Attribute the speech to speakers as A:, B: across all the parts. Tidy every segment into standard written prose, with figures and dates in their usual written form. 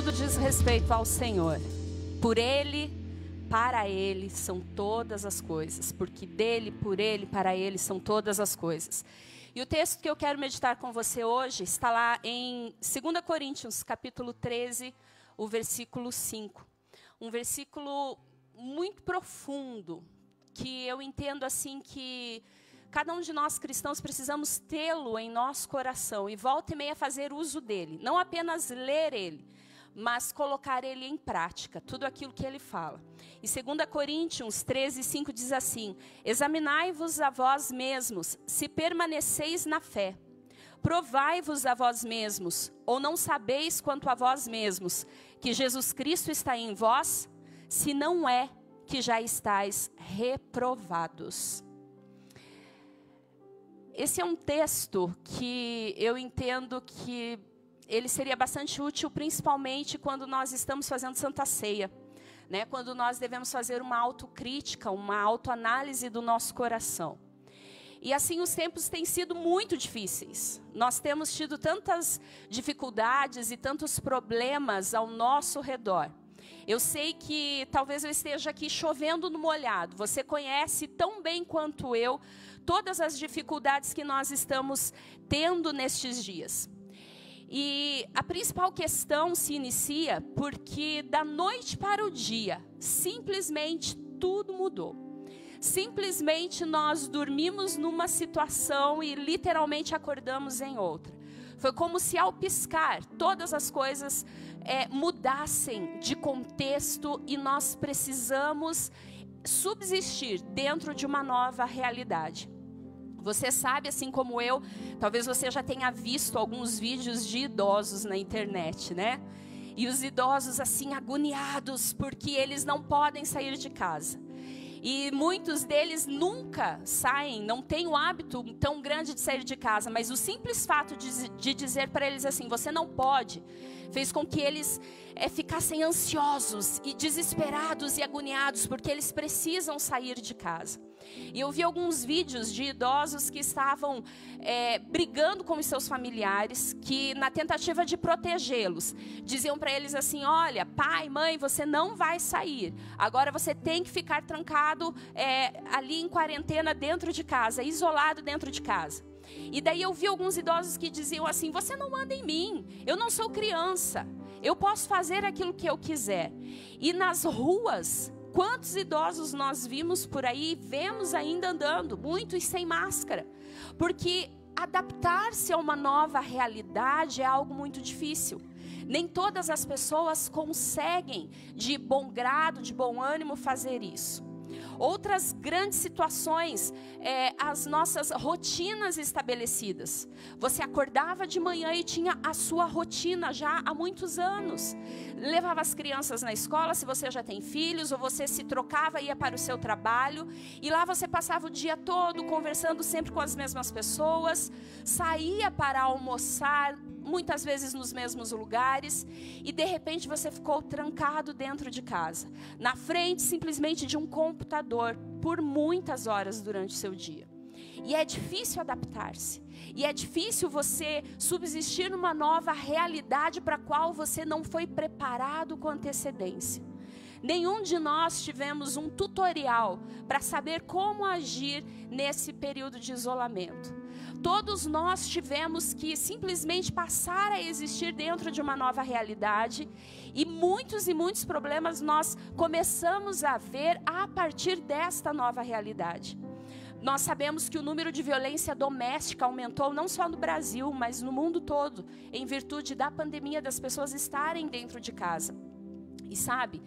A: tudo diz respeito ao Senhor. Por Ele, para Ele são todas as coisas. Porque dEle, por Ele, para Ele são todas as coisas. E o texto que eu quero meditar com você hoje está lá em 2 Coríntios, capítulo 13, o versículo 5. Um versículo muito profundo, que eu entendo assim que cada um de nós cristãos precisamos tê-lo em nosso coração e volta e meia fazer uso dele. Não apenas ler ele, mas colocar ele em prática, tudo aquilo que ele fala. E 2 Coríntios 13, 5 diz assim: examinai-vos a vós mesmos, se permaneceis na fé. Provai-vos a vós mesmos, ou não sabeis quanto a vós mesmos, que Jesus Cristo está em vós, se não é que já estáis reprovados. Esse é um texto que eu entendo que ele seria bastante útil, principalmente quando nós estamos fazendo Santa Ceia, né? Quando nós devemos fazer uma autocrítica, uma autoanálise do nosso coração. E assim os tempos têm sido muito difíceis. Nós temos tido tantas dificuldades e tantos problemas ao nosso redor. Eu sei que talvez eu esteja aqui chovendo no molhado. Você conhece tão bem quanto eu todas as dificuldades que nós estamos tendo nestes dias. E a principal questão se inicia porque da noite para o dia, simplesmente tudo mudou. Simplesmente nós dormimos numa situação e literalmente acordamos em outra. Foi como se ao piscar todas as coisas mudassem de contexto e nós precisamos subsistir dentro de uma nova realidade. Você sabe, assim como eu, talvez você já tenha visto alguns vídeos de idosos na internet, né? E os idosos assim agoniados porque eles não podem sair de casa. E muitos deles nunca saem, não têm o hábito tão grande de sair de casa, mas o simples fato de dizer para eles assim, você não pode, fez com que eles ficassem ansiosos e desesperados e agoniados, porque eles precisam sair de casa. E eu vi alguns vídeos de idosos que estavam brigando com os seus familiares, que na tentativa de protegê-los, diziam para eles assim, olha, pai, mãe, você não vai sair, agora você tem que ficar trancado ali em quarentena dentro de casa, isolado dentro de casa. E daí eu vi alguns idosos que diziam assim, você não manda em mim, eu não sou criança, eu posso fazer aquilo que eu quiser. E nas ruas, quantos idosos nós vimos por aí, vemos ainda andando, muitos sem máscara, porque adaptar-se a uma nova realidade é algo muito difícil. Nem todas as pessoas conseguem de bom grado, de bom ânimo fazer isso. Outras grandes situações, as nossas rotinas estabelecidas. Você acordava de manhã e tinha a sua rotina já há muitos anos. Levava as crianças na escola, se você já tem filhos, ou você se trocava e ia para o seu trabalho. E lá você passava o dia todo conversando sempre com as mesmas pessoas. Saía para almoçar, muitas vezes nos mesmos lugares, e de repente você ficou trancado dentro de casa, na frente simplesmente de um computador, por muitas horas durante o seu dia. E é difícil adaptar-se, e é difícil você subsistir numa nova realidade para a qual você não foi preparado com antecedência. Nenhum de nós tivemos um tutorial para saber como agir nesse período de isolamento. Todos nós tivemos que simplesmente passar a existir dentro de uma nova realidade, e muitos problemas nós começamos a ver a partir desta nova realidade. Nós sabemos que o número de violência doméstica aumentou não só no Brasil, mas no mundo todo, em virtude da pandemia, das pessoas estarem dentro de casa. E sabe,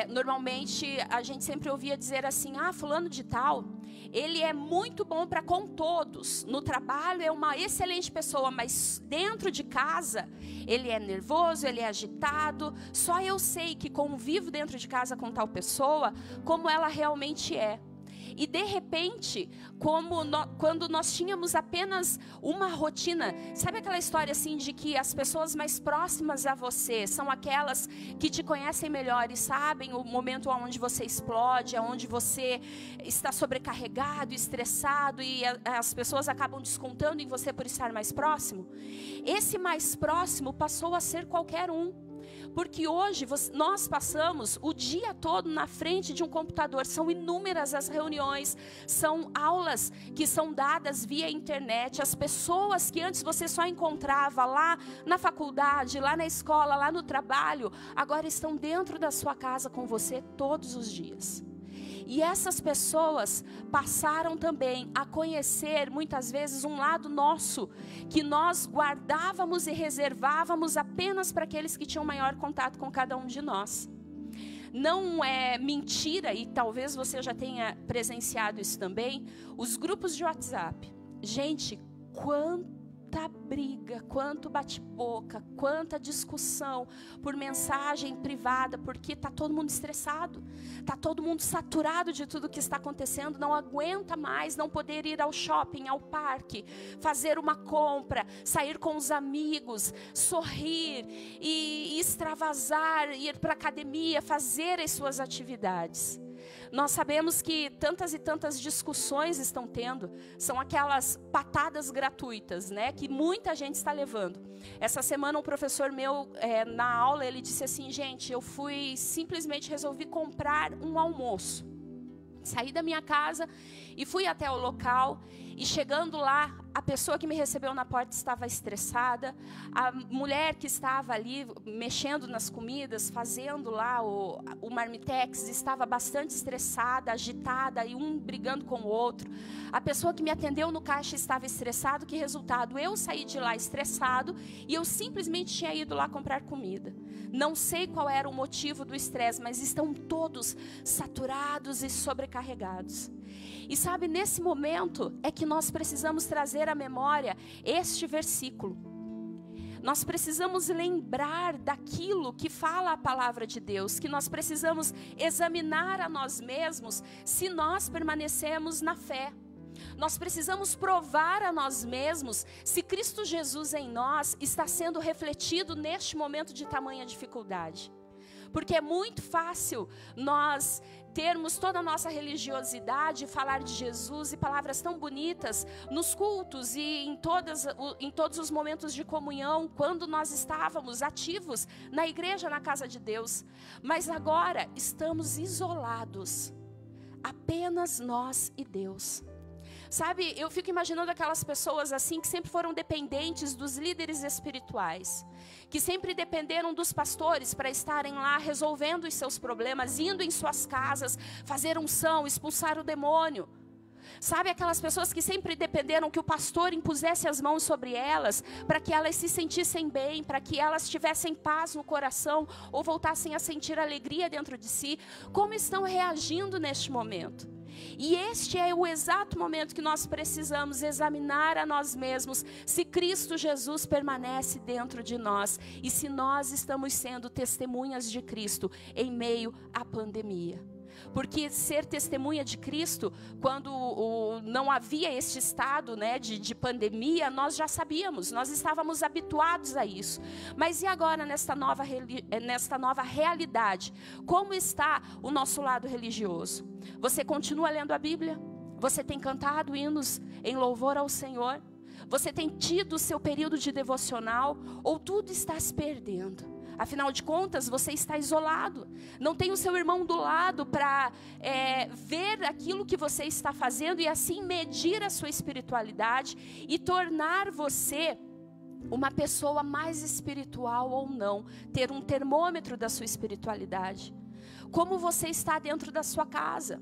A: normalmente a gente sempre ouvia dizer assim, fulano de tal, ele é muito bom para com todos, no trabalho é uma excelente pessoa, mas dentro de casa ele é nervoso, ele é agitado, só eu sei que convivo dentro de casa com tal pessoa, como ela realmente é. E de repente, quando nós tínhamos apenas uma rotina, sabe aquela história assim de que as pessoas mais próximas a você são aquelas que te conhecem melhor e sabem o momento onde você explode, onde você está sobrecarregado, estressado, e as pessoas acabam descontando em você por estar mais próximo? Esse mais próximo passou a ser qualquer um. Porque hoje nós passamos o dia todo na frente de um computador. São inúmeras as reuniões, são aulas que são dadas via internet. As pessoas que antes você só encontrava lá na faculdade, lá na escola, lá no trabalho, agora estão dentro da sua casa com você todos os dias. E essas pessoas passaram também a conhecer muitas vezes um lado nosso, que nós guardávamos e reservávamos apenas para aqueles que tinham maior contato com cada um de nós. Não é mentira, e talvez você já tenha presenciado isso também, os grupos de WhatsApp. Gente, quanta briga, quanto bate-boca, quanta discussão por mensagem privada, porque está todo mundo estressado, está todo mundo saturado de tudo que está acontecendo, não aguenta mais não poder ir ao shopping, ao parque, fazer uma compra, sair com os amigos, sorrir e extravasar, ir para a academia, fazer as suas atividades. Nós sabemos que tantas e tantas discussões estão tendo, são aquelas patadas gratuitas, né, que muita gente está levando. Essa semana um professor meu, na aula, ele disse assim: gente, eu simplesmente resolvi comprar um almoço. Saí da minha casa e fui até o local, e chegando lá, a pessoa que me recebeu na porta estava estressada, a mulher que estava ali mexendo nas comidas, fazendo lá o marmitex, estava bastante estressada, agitada, e um brigando com o outro. A pessoa que me atendeu no caixa estava estressado. Que resultado? Eu saí de lá estressado e eu simplesmente tinha ido lá comprar comida. Não sei qual era o motivo do estresse, mas estão todos saturados e sobrecarregados. E sabe, nesse momento é que nós precisamos trazer à memória este versículo. Nós precisamos lembrar daquilo que fala a palavra de Deus, que nós precisamos examinar a nós mesmos se nós permanecemos na fé. Nós precisamos provar a nós mesmos se Cristo Jesus em nós está sendo refletido neste momento de tamanha dificuldade. Porque é muito fácil nós termos toda a nossa religiosidade, falar de Jesus e palavras tão bonitas nos cultos e em todos os momentos de comunhão, quando nós estávamos ativos na igreja, na casa de Deus. Mas agora estamos isolados, apenas nós e Deus. Sabe, eu fico imaginando aquelas pessoas assim que sempre foram dependentes dos líderes espirituais, que sempre dependeram dos pastores para estarem lá resolvendo os seus problemas, indo em suas casas, fazer unção, expulsar o demônio. Sabe, aquelas pessoas que sempre dependeram que o pastor impusesse as mãos sobre elas, para que elas se sentissem bem, para que elas tivessem paz no coração, ou voltassem a sentir alegria dentro de si. Como estão reagindo neste momento? E este é o exato momento que nós precisamos examinar a nós mesmos, se Cristo Jesus permanece dentro de nós, e se nós estamos sendo testemunhas de Cristo em meio à pandemia. Porque ser testemunha de Cristo, quando não havia este estado, né, de pandemia, nós já sabíamos, nós estávamos habituados a isso. Mas e agora, nesta nova realidade, como está o nosso lado religioso? Você continua lendo a Bíblia? Você tem cantado hinos em louvor ao Senhor? Você tem tido o seu período de devocional? Ou tudo está se perdendo? Afinal de contas, você está isolado. Não tem o seu irmão do lado para ver aquilo que você está fazendo e assim medir a sua espiritualidade e tornar você uma pessoa mais espiritual ou não. Ter um termômetro da sua espiritualidade. Como você está dentro da sua casa?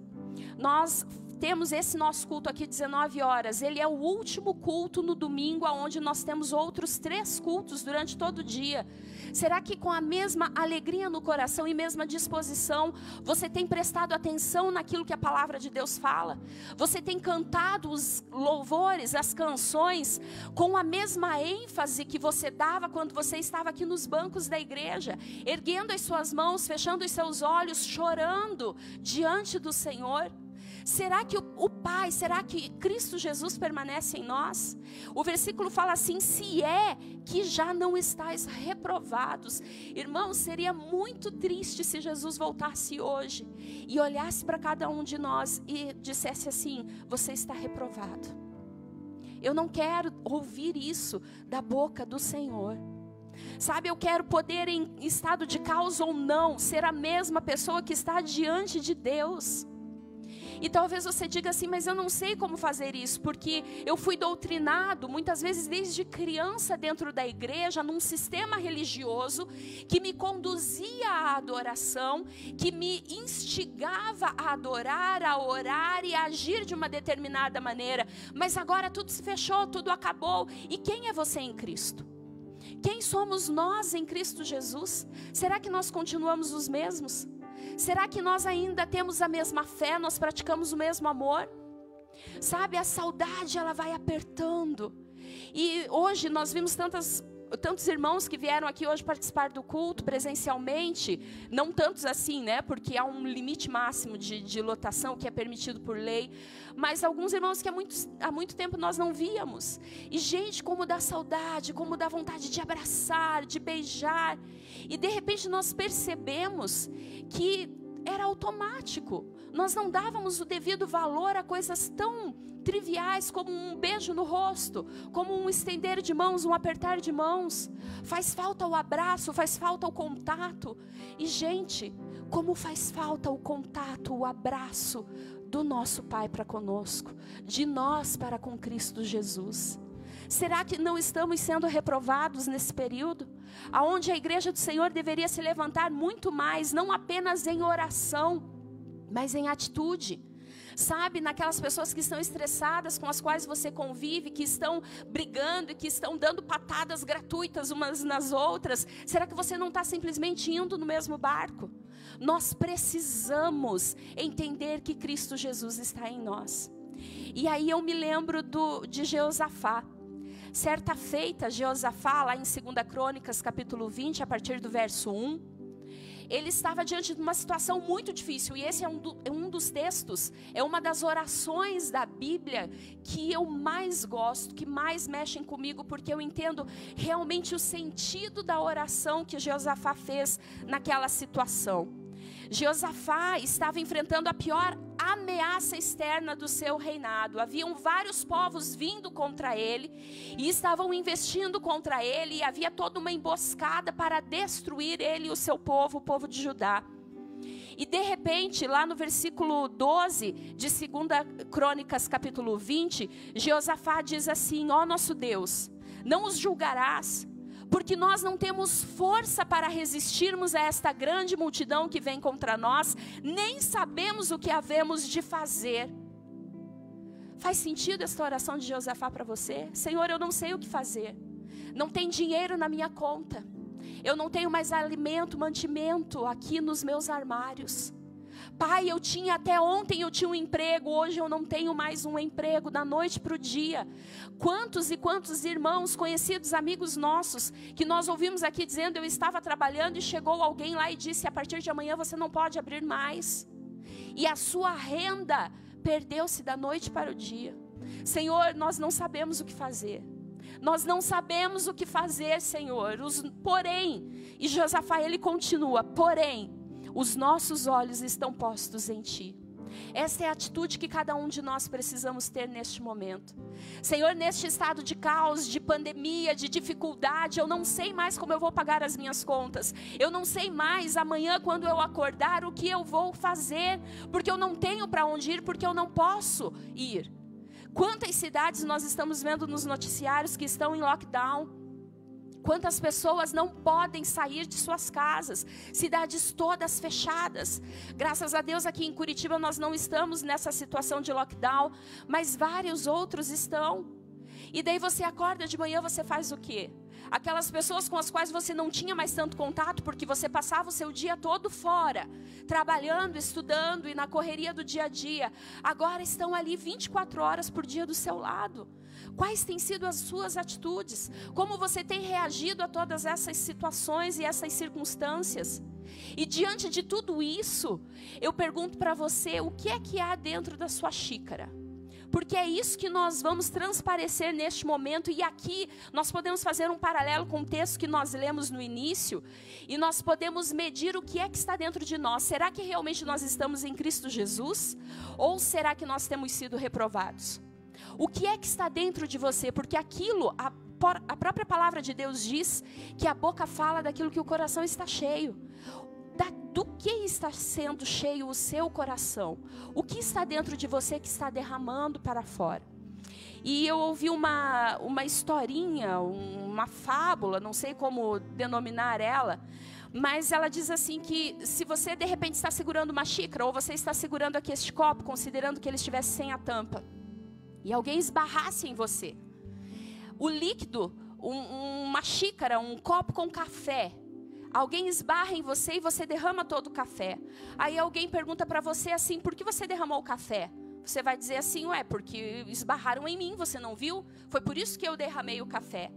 A: Nós temos esse nosso culto aqui 19 horas, ele é o último culto no domingo, onde nós temos outros 3 cultos durante todo o dia. Será que com a mesma alegria no coração e mesma disposição, você tem prestado atenção naquilo que a palavra de Deus fala? Você tem cantado os louvores, as canções, com a mesma ênfase que você dava quando você estava aqui nos bancos da igreja, erguendo as suas mãos, fechando os seus olhos, chorando diante do Senhor? Será que será que Cristo Jesus permanece em nós? O versículo fala assim: se é que já não estáis reprovados. Irmãos, seria muito triste se Jesus voltasse hoje e olhasse para cada um de nós e dissesse assim: você está reprovado. Eu não quero ouvir isso da boca do Senhor. Sabe, eu quero poder, em estado de caos ou não, ser a mesma pessoa que está diante de Deus. E talvez você diga assim, mas eu não sei como fazer isso, porque eu fui doutrinado, muitas vezes desde criança dentro da igreja, num sistema religioso, que me conduzia à adoração, que me instigava a adorar, a orar e a agir de uma determinada maneira. Mas agora tudo se fechou, tudo acabou. E quem é você em Cristo? Quem somos nós em Cristo Jesus? Será que nós continuamos os mesmos? Será que nós ainda temos a mesma fé, nós praticamos o mesmo amor? Sabe, a saudade ela vai apertando. E hoje nós vimos tantos irmãos que vieram aqui hoje participar do culto presencialmente. Não tantos assim, né? Porque há um limite máximo de lotação que é permitido por lei. Mas alguns irmãos que há muito tempo nós não víamos. E gente, como dá saudade, como dá vontade de abraçar, de beijar. E de repente nós percebemos que era automático. Nós não dávamos o devido valor a coisas tão triviais como um beijo no rosto, como um estender de mãos, um apertar de mãos. Faz falta o abraço, faz falta o contato. E gente, como faz falta o contato, o abraço do nosso Pai para conosco, de nós para com Cristo Jesus. Será que não estamos sendo reprovados nesse período? Aonde a igreja do Senhor deveria se levantar muito mais, não apenas em oração, mas em atitude. Sabe, naquelas pessoas que estão estressadas, com as quais você convive, que estão brigando e que estão dando patadas gratuitas umas nas outras. Será que você não está simplesmente indo no mesmo barco? Nós precisamos entender que Cristo Jesus está em nós. E aí eu me lembro de Jeosafá. Certa feita, Jeosafá, lá em 2 Crônicas, capítulo 20, a partir do verso 1, ele estava diante de uma situação muito difícil. E esse é um dos textos, é uma das orações da Bíblia que eu mais gosto, que mais mexem comigo, porque eu entendo realmente o sentido da oração que Jeosafá fez naquela situação. Jeosafá estava enfrentando a pior ameaça externa do seu reinado. Haviam vários povos vindo contra ele e estavam investindo contra ele, e havia toda uma emboscada para destruir ele e o seu povo, o povo de Judá. E de repente, lá no versículo 12 de 2 Crônicas capítulo 20, Jeosafá diz assim: ó nosso Deus, não os julgarás, porque nós não temos força para resistirmos a esta grande multidão que vem contra nós, nem sabemos o que havemos de fazer. Faz sentido esta oração de Jeosafá para você? Senhor, eu não sei o que fazer. Não tem dinheiro na minha conta. Eu não tenho mais alimento, mantimento aqui nos meus armários. Pai, até ontem eu tinha um emprego, hoje eu não tenho mais um emprego, da noite para o dia. Quantos e quantos irmãos, conhecidos, amigos nossos, que nós ouvimos aqui dizendo: eu estava trabalhando e chegou alguém lá e disse: a partir de amanhã você não pode abrir mais. E a sua renda perdeu-se da noite para o dia. Senhor, nós não sabemos o que fazer. Nós não sabemos o que fazer, Senhor. Porém, e Jeosafá ele continua, porém, os nossos olhos estão postos em Ti. Essa é a atitude que cada um de nós precisamos ter neste momento. Senhor, neste estado de caos, de pandemia, de dificuldade, eu não sei mais como eu vou pagar as minhas contas. Eu não sei mais amanhã, quando eu acordar, o que eu vou fazer, porque eu não tenho para onde ir, porque eu não posso ir. Quantas cidades nós estamos vendo nos noticiários que estão em lockdown? Quantas pessoas não podem sair de suas casas, cidades todas fechadas. Graças a Deus aqui em Curitiba nós não estamos nessa situação de lockdown, mas vários outros estão. E daí você acorda de manhã, você faz o quê? Aquelas pessoas com as quais você não tinha mais tanto contato, porque você passava o seu dia todo fora, trabalhando, estudando e na correria do dia a dia, agora estão ali 24 horas por dia do seu lado. Quais têm sido as suas atitudes? Como você tem reagido a todas essas situações e essas circunstâncias? E diante de tudo isso, eu pergunto para você, o que é que há dentro da sua xícara? Porque é isso que nós vamos transparecer neste momento. E aqui nós podemos fazer um paralelo com o texto que nós lemos no início. E nós podemos medir o que é que está dentro de nós. Será que realmente nós estamos em Cristo Jesus? Ou será que nós temos sido reprovados? O que é que está dentro de você? Porque aquilo, a própria palavra de Deus diz que a boca fala daquilo que o coração está cheio. Do que está sendo cheio o seu coração? O que está dentro de você que está derramando para fora? E eu ouvi uma historinha, uma fábula, não sei como denominar ela, mas ela diz assim que se você de repente está segurando uma xícara, ou você está segurando aqui este copo, considerando que ele estivesse sem a tampa, e alguém esbarrasse em você, o líquido, uma xícara, um copo com café, alguém esbarra em você e você derrama todo o café. Aí alguém pergunta para você assim, por que você derramou o café? Você vai dizer assim, porque esbarraram em mim, você não viu? Foi por isso que eu derramei o café.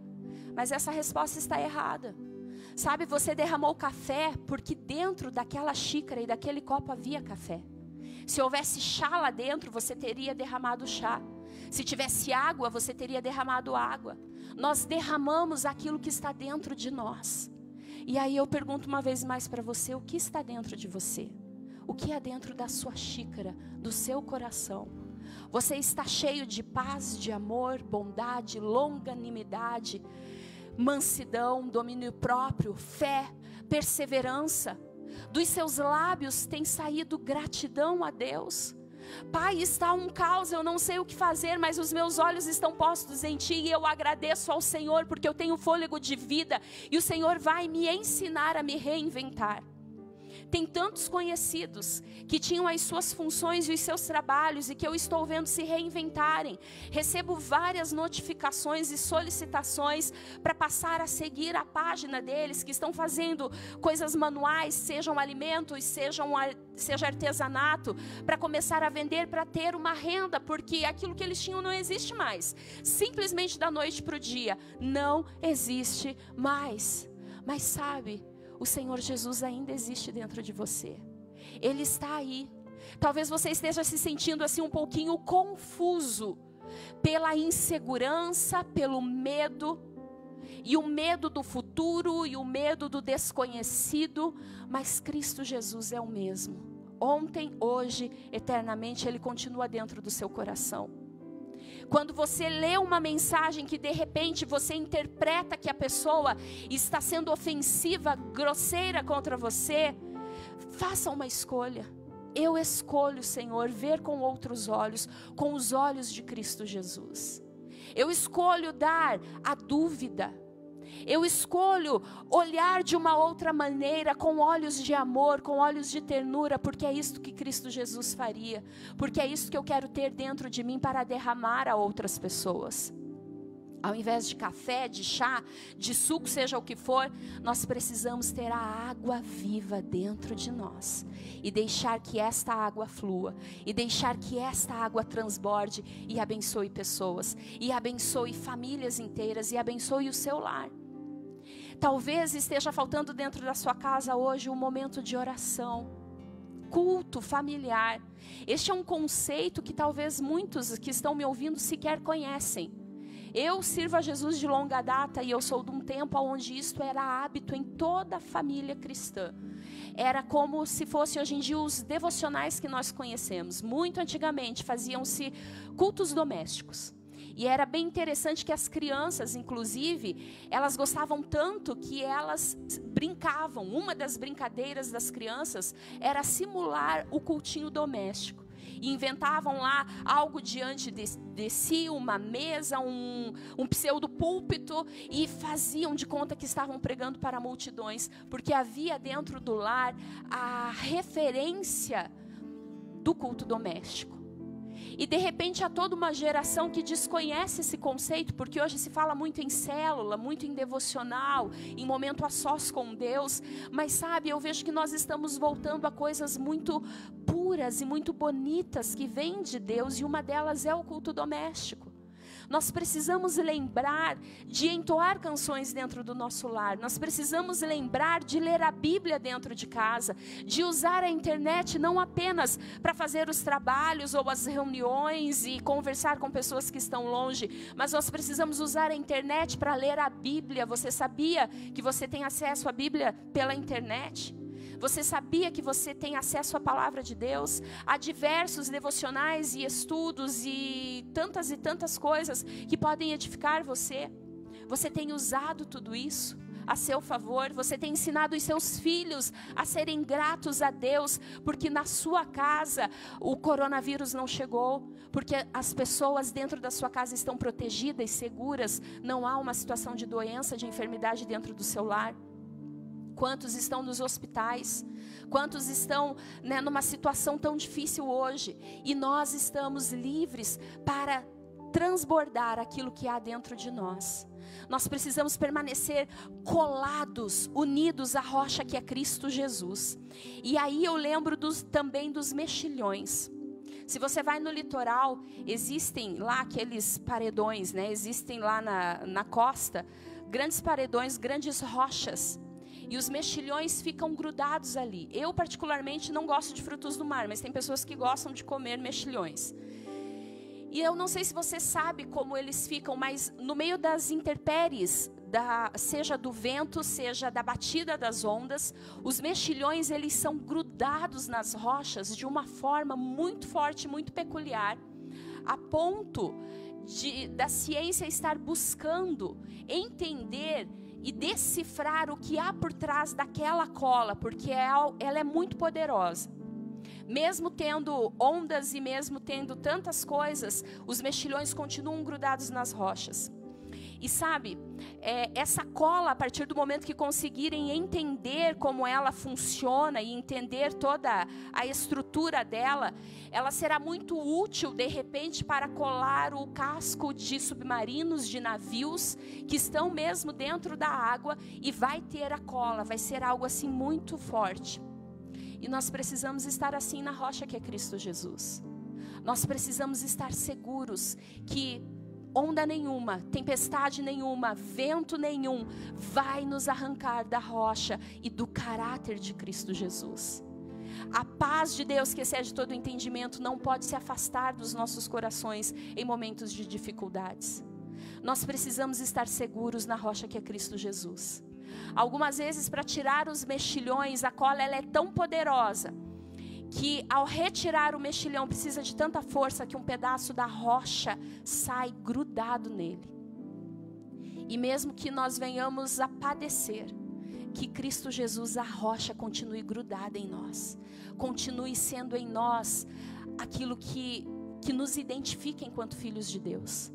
A: Mas essa resposta está errada. Sabe, você derramou o café porque dentro daquela xícara e daquele copo havia café. Se houvesse chá lá dentro, você teria derramado chá. Se tivesse água, você teria derramado água. Nós derramamos aquilo que está dentro de nós. E aí eu pergunto uma vez mais para você, o que está dentro de você? O que é dentro da sua xícara, do seu coração? Você está cheio de paz, de amor, bondade, longanimidade, mansidão, domínio próprio, fé, perseverança? Dos seus lábios tem saído gratidão a Deus? Pai, está um caos, eu não sei o que fazer, mas os meus olhos estão postos em Ti e eu agradeço ao Senhor porque eu tenho fôlego de vida e o Senhor vai me ensinar a me reinventar. Tem tantos conhecidos que tinham as suas funções e os seus trabalhos e que eu estou vendo se reinventarem. Recebo várias notificações e solicitações para passar a seguir a página deles, que estão fazendo coisas manuais, sejam alimentos, seja artesanato, para começar a vender, para ter uma renda, porque aquilo que eles tinham não existe mais. Simplesmente da noite para o dia, não existe mais. Mas sabe, o Senhor Jesus ainda existe dentro de você. Ele está aí. Talvez você esteja se sentindo assim um pouquinho confuso pela insegurança, pelo medo, e o medo do futuro e o medo do desconhecido, mas Cristo Jesus é o mesmo. Ontem, hoje, eternamente, Ele continua dentro do seu coração. Quando você lê uma mensagem que de repente você interpreta que a pessoa está sendo ofensiva, grosseira contra você, faça uma escolha. Eu escolho, Senhor, ver com outros olhos, com os olhos de Cristo Jesus. Eu escolho dar a dúvida. Eu escolho olhar de uma outra maneira, com olhos de amor, com olhos de ternura, porque é isto que Cristo Jesus faria, porque é isso que eu quero ter dentro de mim para derramar a outras pessoas. Ao invés de café, de chá, de suco, seja o que for, nós precisamos ter a água viva dentro de nós e deixar que esta água flua, e deixar que esta água transborde e abençoe pessoas, e abençoe famílias inteiras, e abençoe o seu lar. Talvez esteja faltando dentro da sua casa hoje um momento de oração, culto familiar. Este é um conceito que talvez muitos que estão me ouvindo sequer conhecem. Eu sirvo a Jesus de longa data e eu sou de um tempo onde isto era hábito em toda a família cristã. Era como se fosse hoje em dia os devocionais que nós conhecemos. Muito antigamente faziam-se cultos domésticos. E era bem interessante que as crianças, inclusive, elas gostavam tanto que elas brincavam. Uma das brincadeiras das crianças era simular o cultinho doméstico. E inventavam lá algo diante de si, uma mesa, um pseudo púlpito, e faziam de conta que estavam pregando para multidões, porque havia dentro do lar a referência do culto doméstico. E de repente há toda uma geração que desconhece esse conceito, porque hoje se fala muito em célula, muito em devocional, em momento a sós com Deus. Mas sabe, eu vejo que nós estamos voltando a coisas muito puras e muito bonitas que vêm de Deus, e uma delas é o culto doméstico. Nós precisamos lembrar de entoar canções dentro do nosso lar. Nós precisamos lembrar de ler a Bíblia dentro de casa, de usar a internet não apenas para fazer os trabalhos ou as reuniões e conversar com pessoas que estão longe, mas nós precisamos usar a internet para ler a Bíblia. Você sabia que você tem acesso à Bíblia pela internet? Você sabia que você tem acesso à palavra de Deus? Há diversos devocionais e estudos e tantas coisas que podem edificar você. Você tem usado tudo isso a seu favor? Você tem ensinado os seus filhos a serem gratos a Deus, porque na sua casa o coronavírus não chegou, porque as pessoas dentro da sua casa estão protegidas, seguras, não há uma situação de doença, de enfermidade dentro do seu lar? Quantos estão nos hospitais? Quantos estão, numa situação tão difícil hoje? E nós estamos livres para transbordar aquilo que há dentro de nós. Nós precisamos permanecer colados, unidos à rocha que é Cristo Jesus. E aí eu lembro também dos mexilhões. Se você vai no litoral, existem lá aqueles paredões, existem lá na costa, grandes paredões, grandes rochas. E os mexilhões ficam grudados ali. Eu particularmente não gosto de frutos do mar, mas tem pessoas que gostam de comer mexilhões. E eu não sei se você sabe como eles ficam, mas no meio das intempéries, seja do vento, seja da batida das ondas, os mexilhões eles são grudados nas rochas de uma forma muito forte, muito peculiar, a ponto da ciência estar buscando entender e decifrar o que há por trás daquela cola, porque ela é muito poderosa. Mesmo tendo ondas e mesmo tendo tantas coisas, os mexilhões continuam grudados nas rochas. E sabe, essa cola, a partir do momento que conseguirem entender como ela funciona e entender toda a estrutura dela, ela será muito útil, de repente, para colar o casco de submarinos, de navios, que estão mesmo dentro da água, e vai ter a cola, vai ser algo assim muito forte. E nós precisamos estar assim na rocha que é Cristo Jesus. Nós precisamos estar seguros que onda nenhuma, tempestade nenhuma, vento nenhum vai nos arrancar da rocha e do caráter de Cristo Jesus. A paz de Deus, que excede todo o entendimento, não pode se afastar dos nossos corações em momentos de dificuldades. Nós precisamos estar seguros na rocha que é Cristo Jesus. Algumas vezes, para tirar os mexilhões, a cola ela é tão poderosa que ao retirar o mexilhão precisa de tanta força que um pedaço da rocha sai grudado nele. E mesmo que nós venhamos a padecer, que Cristo Jesus, a rocha, continue grudada em nós, continue sendo em nós aquilo que nos identifica enquanto filhos de Deus.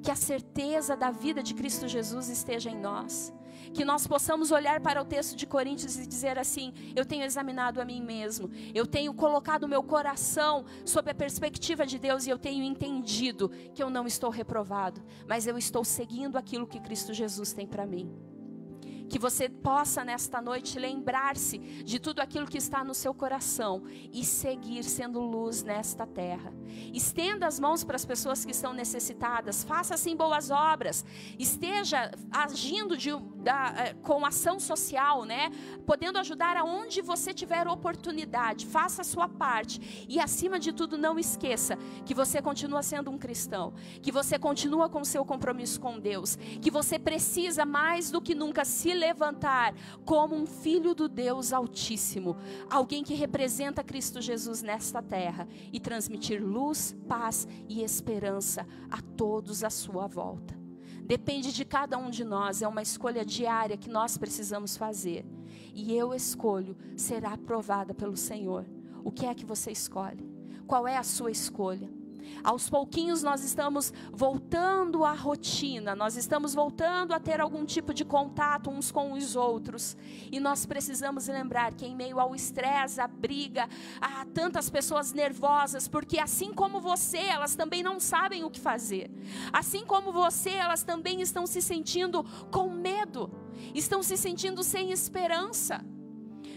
A: Que a certeza da vida de Cristo Jesus esteja em nós. Que nós possamos olhar para o texto de Coríntios e dizer assim: eu tenho examinado a mim mesmo, eu tenho colocado o meu coração sob a perspectiva de Deus e eu tenho entendido que eu não estou reprovado, mas eu estou seguindo aquilo que Cristo Jesus tem para mim. Que você possa nesta noite lembrar-se de tudo aquilo que está no seu coração e seguir sendo luz nesta terra. Estenda as mãos para as pessoas que estão necessitadas, faça assim boas obras, esteja agindo com ação social, podendo ajudar aonde você tiver oportunidade, faça a sua parte e acima de tudo não esqueça que você continua sendo um cristão, que você continua com o seu compromisso com Deus, que você precisa mais do que nunca se levantar como um filho do Deus Altíssimo, alguém que representa Cristo Jesus nesta terra e transmitir luz, paz e esperança a todos à sua volta. Depende de cada um de nós, é uma escolha diária que nós precisamos fazer. E eu escolho ser aprovada pelo Senhor. O que é que você escolhe? Qual é a sua escolha? Aos pouquinhos nós estamos voltando à rotina, nós estamos voltando a ter algum tipo de contato uns com os outros. E nós precisamos lembrar que em meio ao estresse, à briga, há tantas pessoas nervosas, porque assim como você, elas também não sabem o que fazer. Assim como você, elas também estão se sentindo com medo, estão se sentindo sem esperança.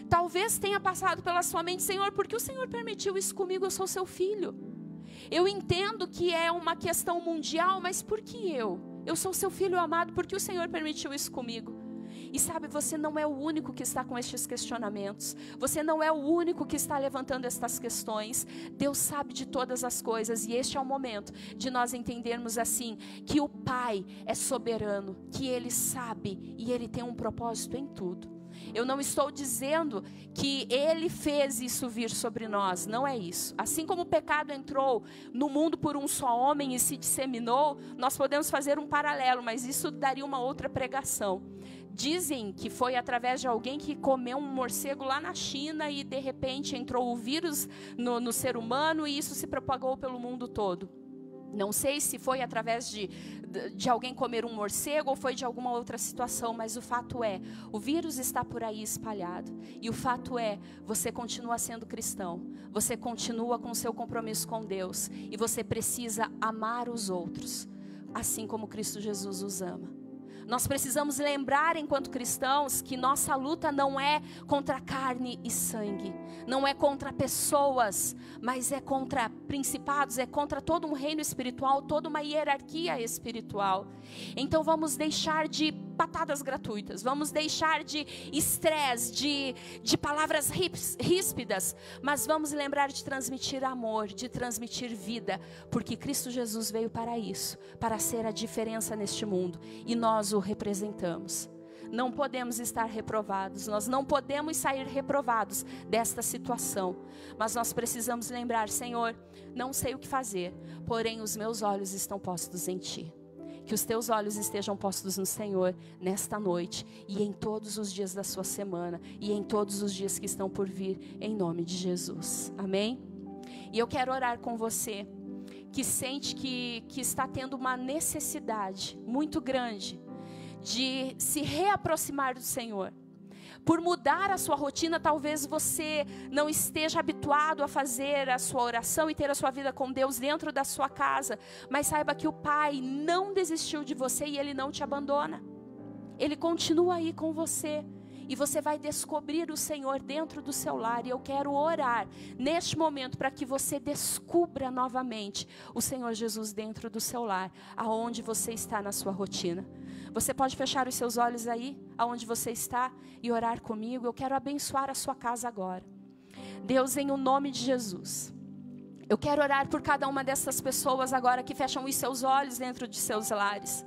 A: Talvez tenha passado pela sua mente: Senhor, por que o Senhor permitiu isso comigo? Eu sou seu filho. Eu entendo que é uma questão mundial, mas por que eu? Eu sou seu filho amado, por que o Senhor permitiu isso comigo? E sabe, você não é o único que está com estes questionamentos. Você não é o único que está levantando estas questões. Deus sabe de todas as coisas e este é o momento de nós entendermos assim, que o Pai é soberano, que Ele sabe e Ele tem um propósito em tudo. Eu não estou dizendo que Ele fez isso vir sobre nós, não é isso. Assim como o pecado entrou no mundo por um só homem e se disseminou, nós podemos fazer um paralelo, mas isso daria uma outra pregação. Dizem que foi através de alguém que comeu um morcego lá na China e de repente entrou o vírus no ser humano e isso se propagou pelo mundo todo. Não sei se foi através de alguém comer um morcego ou foi de alguma outra situação, mas o fato é, o vírus está por aí espalhado. E o fato é, você continua sendo cristão, você continua com o seu compromisso com Deus e você precisa amar os outros, assim como Cristo Jesus os ama. Nós precisamos lembrar, enquanto cristãos, que nossa luta não é contra carne e sangue, não é contra pessoas, mas é contra principados, é contra todo um reino espiritual, toda uma hierarquia espiritual. Então vamos deixar de patadas gratuitas, vamos deixar de estresse, de palavras ríspidas, mas vamos lembrar de transmitir amor, de transmitir vida, porque Cristo Jesus veio para isso, para ser a diferença neste mundo, e nós o representamos. Não podemos estar reprovados, nós não podemos sair reprovados desta situação, mas nós precisamos lembrar, Senhor, não sei o que fazer, porém os meus olhos estão postos em Ti. Que os teus olhos estejam postos no Senhor nesta noite e em todos os dias da sua semana e em todos os dias que estão por vir, em nome de Jesus. Amém? E eu quero orar com você que sente que está tendo uma necessidade muito grande de se reaproximar do Senhor. Por mudar a sua rotina, talvez você não esteja habituado a fazer a sua oração e ter a sua vida com Deus dentro da sua casa. Mas saiba que o Pai não desistiu de você e Ele não te abandona. Ele continua aí com você. E você vai descobrir o Senhor dentro do seu lar. E eu quero orar neste momento para que você descubra novamente o Senhor Jesus dentro do seu lar, aonde você está na sua rotina. Você pode fechar os seus olhos aí, aonde você está, e orar comigo. Eu quero abençoar a sua casa agora. Deus, em o nome de Jesus, eu quero orar por cada uma dessas pessoas agora que fecham os seus olhos dentro de seus lares.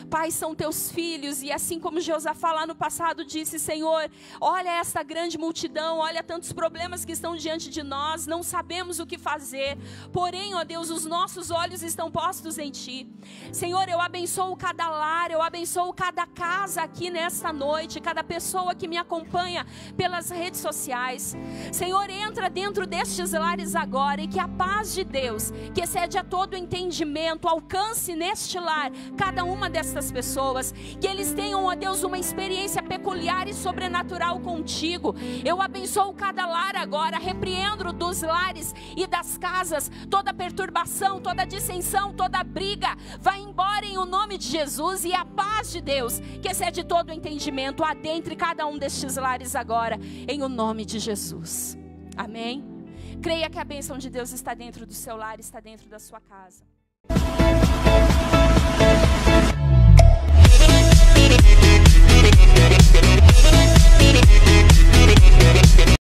A: Pai, são teus filhos, e assim como Josafá lá no passado disse, Senhor, olha esta grande multidão, olha tantos problemas que estão diante de nós, não sabemos o que fazer, porém, ó Deus, os nossos olhos estão postos em Ti. Senhor, eu abençoo cada lar, eu abençoo cada casa aqui nesta noite, cada pessoa que me acompanha pelas redes sociais. Senhor, entra dentro destes lares agora, e que a paz de Deus, que excede a todo entendimento, alcance neste lar cada uma dessas pessoas, que eles tenham, ó Deus, uma experiência peculiar e sobrenatural contigo. Eu abençoo cada lar agora, repreendo dos lares e das casas toda perturbação, toda dissensão, toda briga, vai embora em o nome de Jesus, e a paz de Deus, que excede todo o entendimento, adentre cada um destes lares agora, em o nome de Jesus. Amém? Creia que a bênção de Deus está dentro do seu lar, está dentro da sua casa.